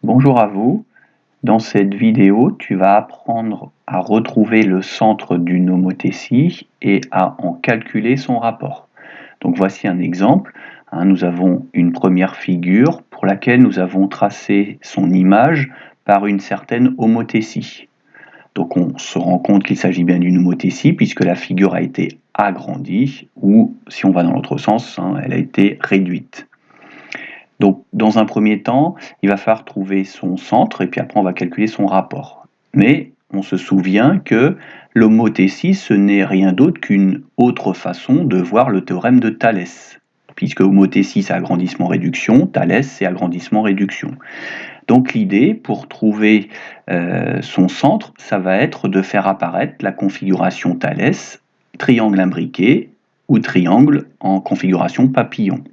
Bonjour à vous. Dans cette vidéo, tu vas apprendre à retrouver le centre d'une homothétie et à en calculer son rapport. Donc voici un exemple. Nous avons une première figure pour laquelle nous avons tracé son image par une certaine homothétie. Donc on se rend compte qu'il s'agit bien d'une homothétie puisque la figure a été agrandie ou, si on va dans l'autre sens, elle a été réduite. Donc, dans un premier temps, il va falloir trouver son centre et puis après on va calculer son rapport. Mais on se souvient que l'homothétie, ce n'est rien d'autre qu'une autre façon de voir le théorème de Thalès. Puisque homothétie, c'est agrandissement-réduction, Thalès, c'est agrandissement-réduction. Donc l'idée, pour trouver son centre, ça va être de faire apparaître la configuration Thalès, triangle imbriqué ou triangle en configuration papillon.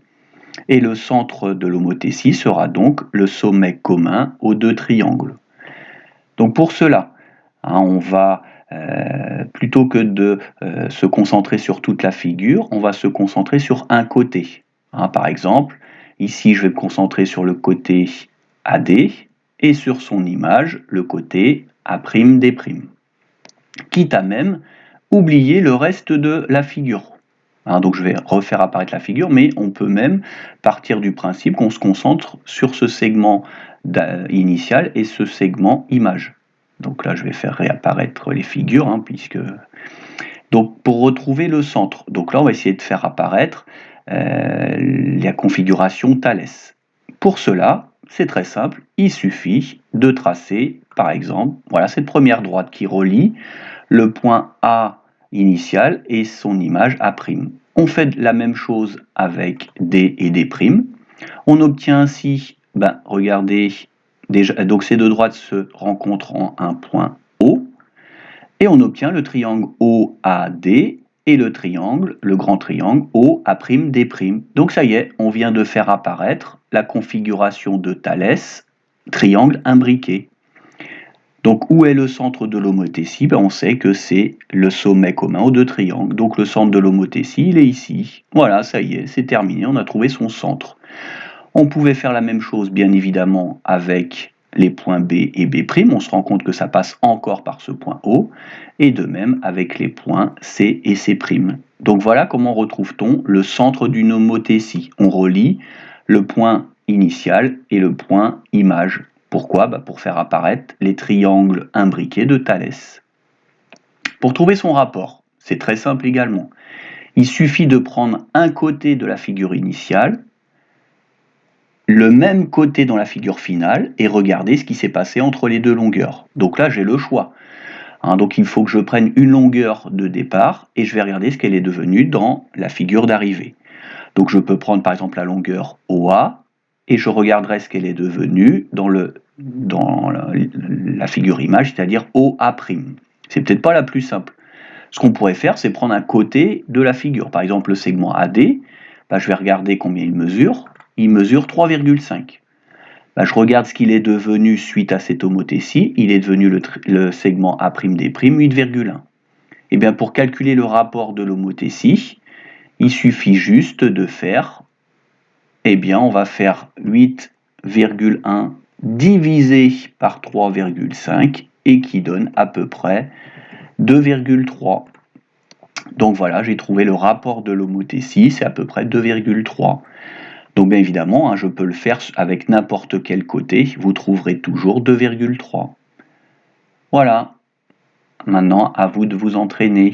Et le centre de l'homothétie sera donc le sommet commun aux deux triangles. Donc pour cela, on va, plutôt que de se concentrer sur toute la figure, on va se concentrer sur un côté. Par exemple, ici je vais me concentrer sur le côté AD et sur son image, le côté A'D'. Quitte à même oublier le reste de la figure. Donc je vais refaire apparaître la figure, mais on peut même partir du principe qu'on se concentre sur ce segment initial et ce segment image. Donc là je vais faire réapparaître les figures, Donc pour retrouver le centre, donc là on va essayer de faire apparaître la configuration Thalès. Pour cela, c'est très simple, il suffit de tracer, par exemple, voilà cette première droite qui relie le point A initial et son image A'. On fait la même chose avec D et D'. On obtient ainsi, regardez, déjà, donc ces deux droites se rencontrent en un point O, et on obtient le triangle OAD et le grand triangle OA'D'. Donc ça y est, on vient de faire apparaître la configuration de Thalès, triangle imbriqué. Donc où est le centre de l'homothétie? On sait que c'est le sommet commun aux deux triangles. Donc le centre de l'homothétie, il est ici. Voilà, ça y est, c'est terminé, on a trouvé son centre. On pouvait faire la même chose, bien évidemment, avec les points B et B'. On se rend compte que ça passe encore par ce point O. Et de même avec les points C et C'. Donc voilà comment retrouve-t-on le centre d'une homothétie. On relie le point initial et le point image. Pourquoi? Pour faire apparaître les triangles imbriqués de Thalès. Pour trouver son rapport, c'est très simple également. Il suffit de prendre un côté de la figure initiale, le même côté dans la figure finale, et regarder ce qui s'est passé entre les deux longueurs. Donc là, j'ai le choix. Donc il faut que je prenne une longueur de départ, et je vais regarder ce qu'elle est devenue dans la figure d'arrivée. Donc je peux prendre par exemple la longueur OA, et je regarderai ce qu'elle est devenue dans la figure image, c'est-à-dire OA'. C'est peut-être pas la plus simple. Ce qu'on pourrait faire, c'est prendre un côté de la figure. Par exemple, le segment AD, je vais regarder combien il mesure. Il mesure 3,5. Je regarde ce qu'il est devenu suite à cette homothétie. Il est devenu le segment A'D', 8,1. Et bien pour calculer le rapport de l'homothétie, il suffit juste de faire, on va faire 8,1 divisé par 3,5 et qui donne à peu près 2,3. Donc voilà, j'ai trouvé le rapport de l'homothétie, c'est à peu près 2,3. Donc bien évidemment, je peux le faire avec n'importe quel côté, vous trouverez toujours 2,3. Voilà, maintenant à vous de vous entraîner.